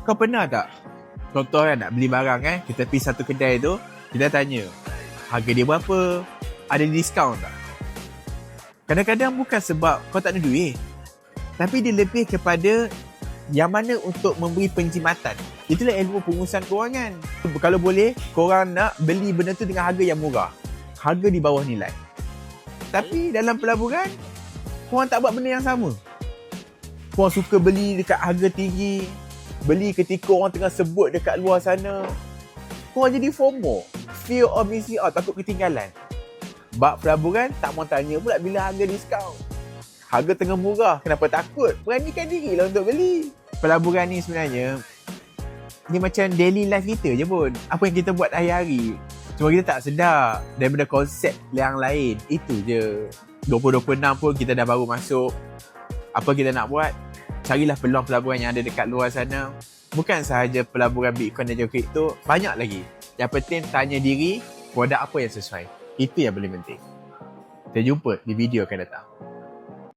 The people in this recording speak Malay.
Kau pernah tak? Contoh kan, nak beli barang kita pergi satu kedai tu, kita tanya harga dia berapa, ada diskaun tak? Kadang-kadang bukan sebab kau tak ada duit, tapi dia lebih kepada yang mana untuk memberi penjimatan. Itulah ilmu pengurusan kewangan. Kalau boleh, korang nak beli benda tu dengan harga yang murah, harga di bawah nilai. Tapi dalam pelaburan, korang tak buat benda yang sama. Korang suka beli dekat harga tinggi, beli ketika orang tengah sebut dekat luar sana. Korang jadi FOMO, fear of missing out, takut ketinggalan. Bab pelaburan, tak mau tanya pula bila harga diskaun. Harga tengah murah, kenapa takut? Beranikan diri lah untuk beli. Pelaburan ni sebenarnya, ni macam daily life kita je pun. Apa yang kita buat hari-hari, cuma kita tak sedar daripada konsep yang lain. Itu je. 2026 pun kita dah baru masuk. Apa kita nak buat? Carilah peluang pelaburan yang ada dekat luar sana. Bukan sahaja pelaburan Bitcoin dan juga kripto, banyak lagi. Yang penting tanya diri, produk apa yang sesuai. Itu yang paling penting. Kita jumpa di video akan datang.